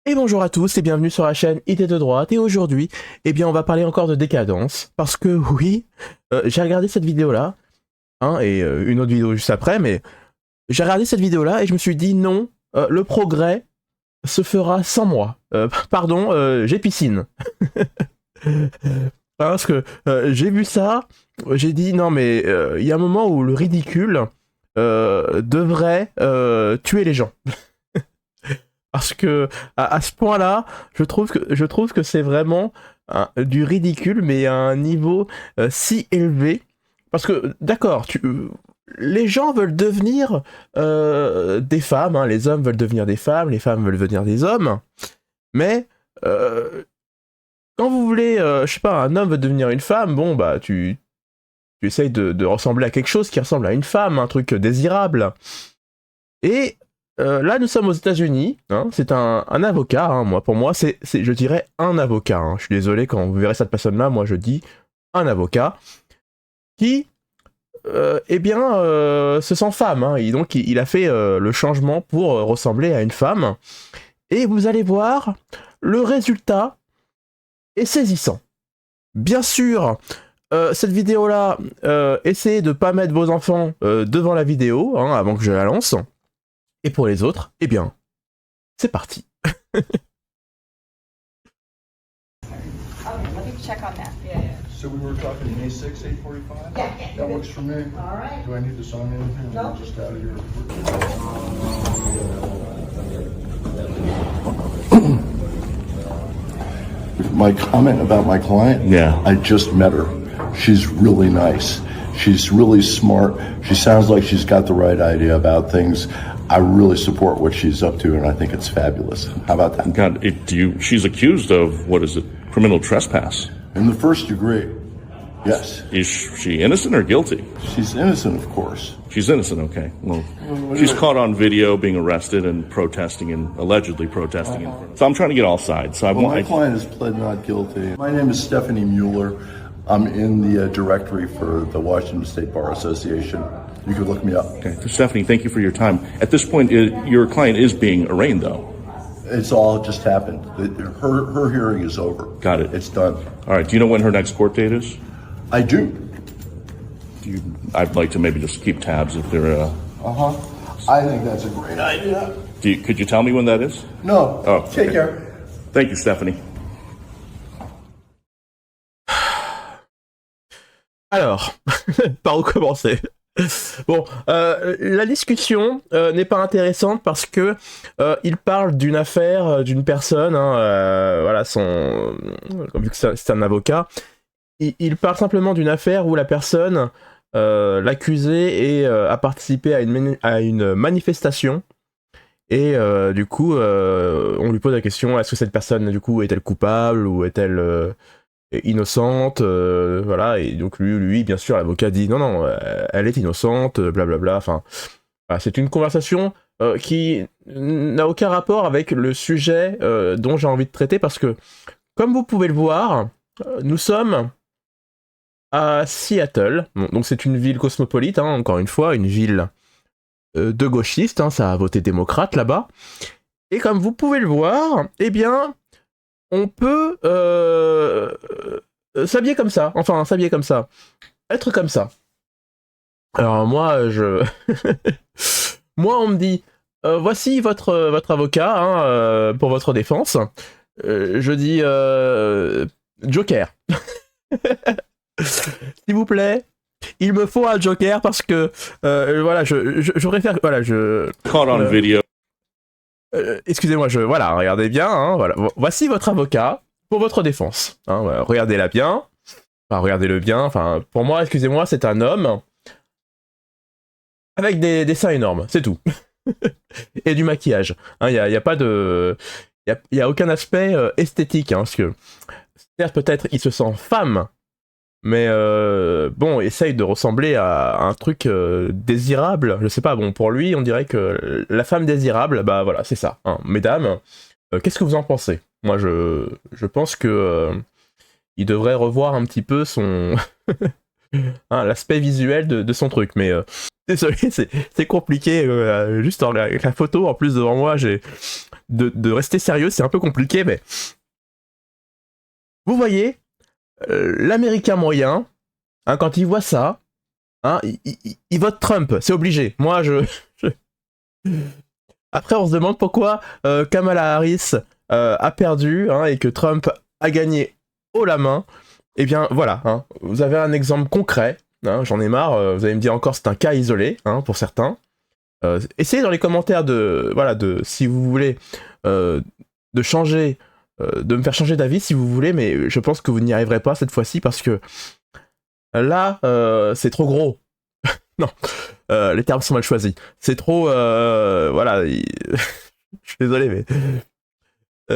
Et bonjour à tous et bienvenue sur la chaîne Idées de droite. Et aujourd'hui, eh bien, on va parler encore de décadence. Parce que oui, j'ai regardé cette vidéo-là, hein, et une autre vidéo juste après, mais j'ai regardé cette vidéo-là et je me suis dit non, le progrès se fera sans moi. Pardon, j'ai piscine. Parce que j'ai vu ça, j'ai dit non mais il y a un moment où le ridicule devrait tuer les gens. Parce que à ce point-là, je trouve que c'est vraiment du ridicule, mais à un niveau si élevé. Parce que, d'accord, les gens veulent devenir des femmes, hein, les hommes veulent devenir des femmes, les femmes veulent devenir des hommes, mais quand vous voulez, je sais pas, un homme veut devenir une femme, bon, bah, tu essayes de ressembler à quelque chose qui ressemble à une femme, un truc désirable. Et là, nous sommes aux États-Unis. Hein, c'est un avocat. Hein, pour moi, je dirais un avocat. Hein. Je suis désolé quand vous verrez cette personne-là. Moi, je dis un avocat qui, eh bien, se sent femme. Hein, et donc, il a fait le changement pour ressembler à une femme. Et vous allez voir, le résultat est saisissant. Bien sûr, cette vidéo-là, essayez de ne pas mettre vos enfants devant la vidéo hein, avant que je la lance. Et pour les autres, eh bien, c'est parti. Okay, let me check on that. Yeah. So we were talking May 6, 8:45? Yeah. That works for me. All right. Do I need to sign anything? No. I'm just out of here. My comment about my client? Yeah. I just met her. She's really nice. She's really smart. She sounds like she's got the right idea about things. I really support what she's up to, and I think it's fabulous. How about that? God, she's accused of, what is it, criminal trespass. In the first degree, yes. Is she innocent or guilty? She's innocent, of course. She's innocent, okay. Well, she's caught on video being arrested and protesting and allegedly protesting. So I'm trying to get all sides. So My client has pled not guilty. My name is Stephanie Mueller. I'm in the directory for the Washington State Bar Association. You can look me up. Okay. So Stephanie, thank you for your time. At this point, your client is being arraigned, though. It's all just happened. Her hearing is over. Got it. It's done. All right. Do you know when her next court date is? I do. I'd like to maybe just keep tabs if they're. I think that's a great idea. Could you tell me when that is? No. Oh, Take okay. care. Thank you, Stephanie. Alors, par où commencer? Bon, la discussion n'est pas intéressante parce que il parle d'une affaire, d'une personne, hein, voilà, vu que c'est un avocat, il parle simplement d'une affaire où la personne, l'accusé, a participé à une manifestation. Et du coup, on lui pose la question, est-ce que cette personne, du coup, est-elle coupable ou est-elle innocente, voilà, et donc lui, bien sûr, l'avocat dit non, elle est innocente, blablabla, enfin, voilà, c'est une conversation qui n'a aucun rapport avec le sujet dont j'ai envie de traiter, parce que, comme vous pouvez le voir, nous sommes à Seattle, bon, donc c'est une ville cosmopolite, hein, encore une fois, une ville de gauchistes, hein, ça a voté démocrate là-bas, et comme vous pouvez le voir, eh bien, on peut s'habiller comme ça, être comme ça. Alors moi, moi on me dit, voici votre avocat hein, pour votre défense. Je dis, Joker. S'il vous plaît, il me faut un Joker parce que, voilà, je préfère, voilà, Caught on video. excusez-moi, voilà, regardez bien, hein, voilà. Voici votre avocat pour votre défense. Hein, voilà, regardez-la bien. Enfin, regardez-le bien. Enfin, pour moi, excusez-moi, c'est un homme avec des seins énormes, c'est tout. Et du maquillage. Il n'y a pas de... Il y a aucun aspect esthétique, hein, parce que, certes, peut-être, il se sent femme, mais bon, essaye de ressembler à un truc désirable. Je sais pas, bon, pour lui, on dirait que la femme désirable, bah voilà, c'est ça. Hein. Mesdames, qu'est-ce que vous en pensez? Moi, je pense que il devrait revoir un petit peu son hein, l'aspect visuel de son truc. Mais désolé, c'est compliqué. Juste avec la photo, en plus devant moi, j'ai de rester sérieux, c'est un peu compliqué, mais vous voyez, l'Américain moyen, hein, quand il voit ça, hein, il vote Trump, c'est obligé. Moi, Après, on se demande pourquoi Kamala Harris a perdu, hein, et que Trump a gagné haut la main. Eh bien, voilà, hein, vous avez un exemple concret. Hein, j'en ai marre, vous allez me dire encore c'est un cas isolé, hein, pour certains. Essayez dans les commentaires si vous voulez de changer, de me faire changer d'avis si vous voulez, mais je pense que vous n'y arriverez pas cette fois-ci parce que là, c'est trop gros. Non, les termes sont mal choisis. C'est trop, voilà. Je suis désolé, mais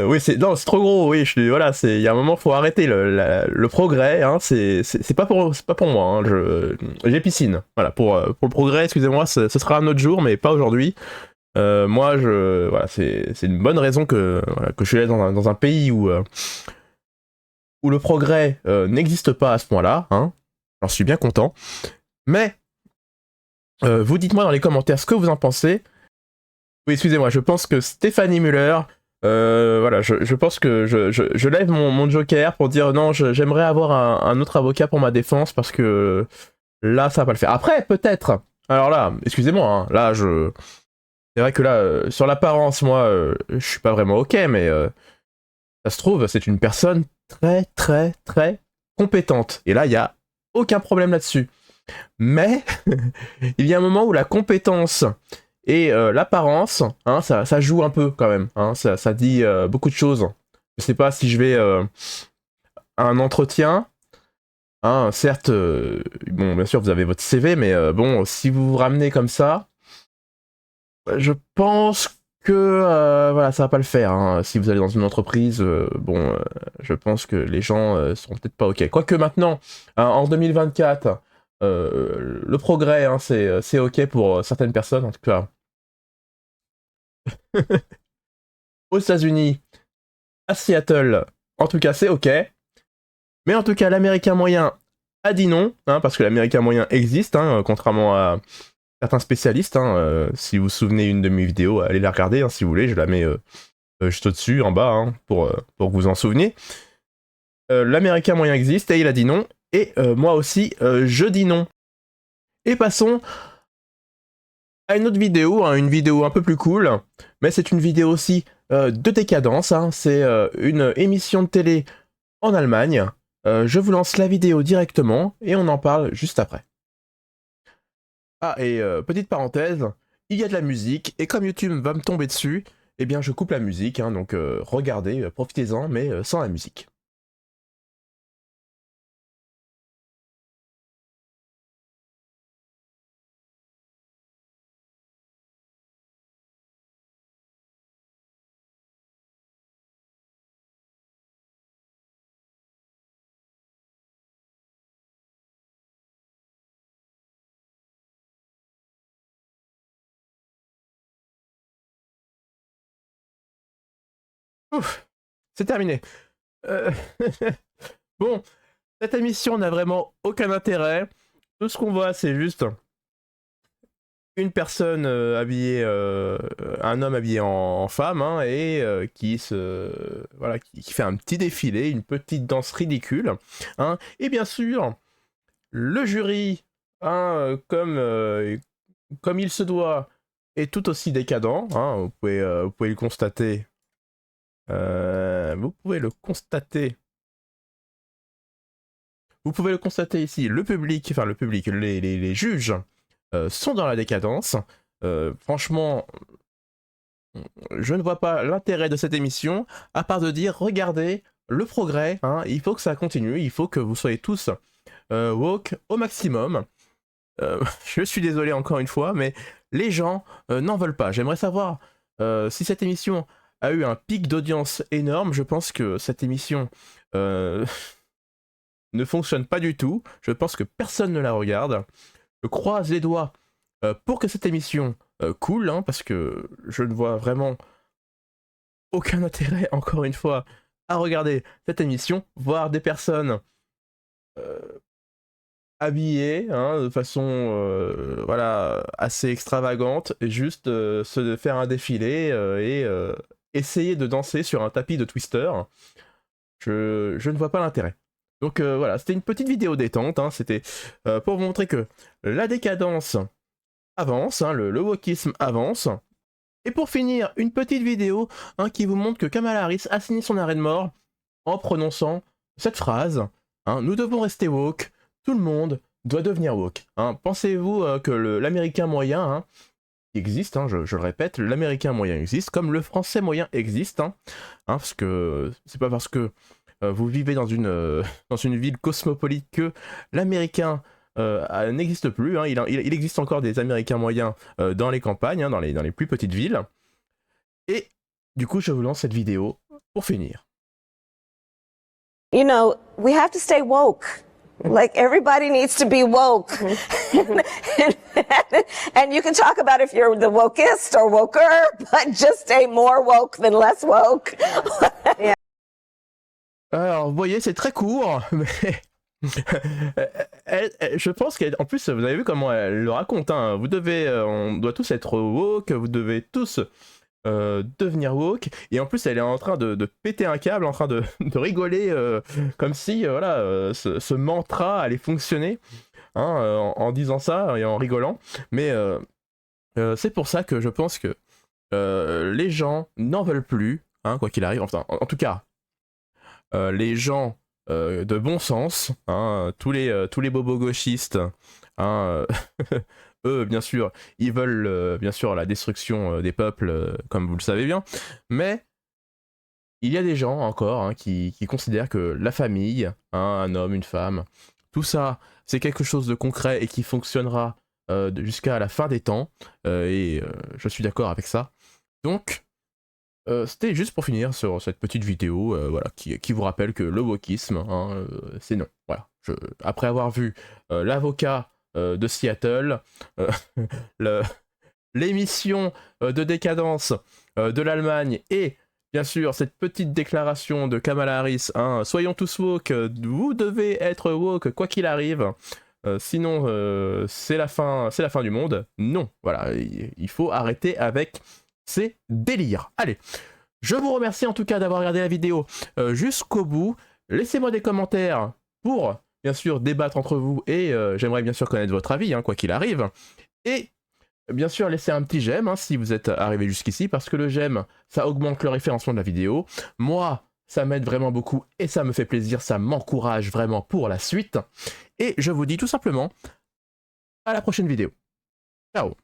oui, c'est trop gros. Oui, il y a un moment, faut arrêter le progrès. Hein, c'est pas pour moi. Hein, j'ai piscine. Voilà, pour le progrès, excusez-moi, ce sera un autre jour, mais pas aujourd'hui. Moi, voilà, c'est une bonne raison que je suis allé dans un pays où le progrès n'existe pas à ce point-là. Hein, j'en suis bien content. Mais vous dites-moi dans les commentaires ce que vous en pensez. Oui, excusez-moi, je pense que Stéphanie Muller, voilà, je pense que je lève mon joker pour dire non, j'aimerais avoir un autre avocat pour ma défense parce que là, ça va pas le faire. Après, peut-être. Alors là, excusez-moi, hein, là, c'est vrai que là, sur l'apparence, moi, je suis pas vraiment ok, mais ça se trouve, c'est une personne très, très, très compétente. Et là, il y a aucun problème là-dessus. Mais il y a un moment où la compétence et l'apparence, hein, ça joue un peu quand même. Hein, ça dit beaucoup de choses. Je sais pas si je vais à un entretien. Hein, certes, bon, bien sûr, vous avez votre CV, mais bon, si vous vous ramenez comme ça, je pense que voilà, ça va pas le faire. Hein. Si vous allez dans une entreprise, bon, je pense que les gens seront peut-être pas ok. Quoique maintenant, hein, en 2024. Le progrès, hein, c'est ok pour certaines personnes, en tout cas. Aux États-Unis, à Seattle, en tout cas, c'est ok. Mais en tout cas, l'américain moyen a dit non, hein, parce que l'américain moyen existe, hein, contrairement à certains spécialistes. Hein, si vous vous souvenez une de mes vidéos, allez la regarder, hein, si vous voulez, je la mets juste au-dessus, en bas, hein, pour que vous en souveniez. L'américain moyen existe et il a dit non. Et moi aussi, je dis non. Et passons à une autre vidéo, hein, une vidéo un peu plus cool, mais c'est une vidéo aussi de décadence. Hein, c'est une émission de télé en Allemagne. Je vous lance la vidéo directement et on en parle juste après. Ah, et petite parenthèse, il y a de la musique et comme YouTube va me tomber dessus, eh bien je coupe la musique, hein, donc regardez, profitez-en, mais sans la musique. Ouf, c'est terminé. Bon, cette émission n'a vraiment aucun intérêt. Tout ce qu'on voit, c'est juste une personne habillée, un homme habillé en femme, hein, et voilà, qui fait un petit défilé, une petite danse ridicule. Hein, et bien sûr, le jury, hein, comme il se doit, est tout aussi décadent. Hein, vous pouvez le constater. Vous pouvez le constater. Vous pouvez le constater ici, le public, les juges sont dans la décadence. Franchement, je ne vois pas l'intérêt de cette émission, à part de dire, regardez, le progrès, hein, il faut que ça continue, il faut que vous soyez tous woke au maximum. Je suis désolé encore une fois, mais les gens n'en veulent pas. J'aimerais savoir si cette émission a eu un pic d'audience énorme. Je pense que cette émission ne fonctionne pas du tout. Je pense que personne ne la regarde. Je croise les doigts pour que cette émission coule, hein, parce que je ne vois vraiment aucun intérêt, encore une fois, à regarder cette émission, voir des personnes habillées, hein, de façon voilà, assez extravagante, et juste se faire un défilé et essayer de danser sur un tapis de Twister. Je ne vois pas l'intérêt. Donc voilà, c'était une petite vidéo détente, hein, c'était pour vous montrer que la décadence avance, hein, le wokisme avance. Et pour finir, une petite vidéo hein, qui vous montre que Kamala Harris a signé son arrêt de mort en prononçant cette phrase, hein, nous devons rester woke, tout le monde doit devenir woke. Hein. Pensez-vous que l'américain moyen hein, existe, hein, je le répète, l'américain moyen existe, comme le français moyen existe, hein, parce que c'est pas parce que vous vivez dans une ville cosmopolite que l'américain n'existe plus, hein. Il existe encore des américains moyens dans les campagnes, hein, dans les plus petites villes. Et du coup, je vous lance cette vidéo pour finir. You know, we have to stay woke. Like everybody needs to be woke. And you can talk about if you're the wokest or woker, but just stay more woke than less woke. Yeah. Alors, vous voyez, c'est très court, mais je pense qu'en plus, vous avez vu comment elle le raconte. Hein. On doit tous être woke, vous devez tous devenir woke. Et en plus, elle est en train de péter un câble, en train de rigoler, comme si voilà, ce mantra allait fonctionner hein, en disant ça et en rigolant. Mais c'est pour ça que je pense que les gens n'en veulent plus, hein, quoi qu'il arrive. Enfin, en tout cas, les gens de bon sens, hein, tous les bobos gauchistes, hein, eux, bien sûr, ils veulent bien sûr la destruction des peuples, comme vous le savez bien, mais il y a des gens encore hein, qui considèrent que la famille, hein, un homme, une femme, tout ça, c'est quelque chose de concret et qui fonctionnera jusqu'à la fin des temps, et je suis d'accord avec ça. Donc, c'était juste pour finir sur cette petite vidéo voilà, qui vous rappelle que le wokisme, hein, c'est non. Voilà. Après avoir vu l'avocat de Seattle, l'émission de décadence de l'Allemagne et bien sûr cette petite déclaration de Kamala Harris, hein, soyons tous woke, vous devez être woke quoi qu'il arrive, sinon c'est la fin du monde. Non, voilà, il faut arrêter avec ces délires. Allez, je vous remercie en tout cas d'avoir regardé la vidéo jusqu'au bout. Laissez-moi des commentaires pour, bien sûr, débattre entre vous et j'aimerais bien sûr connaître votre avis, hein, quoi qu'il arrive. Et bien sûr, laissez un petit j'aime hein, si vous êtes arrivé jusqu'ici, parce que le j'aime, ça augmente le référencement de la vidéo. Moi, ça m'aide vraiment beaucoup et ça me fait plaisir, ça m'encourage vraiment pour la suite. Et je vous dis tout simplement à la prochaine vidéo. Ciao!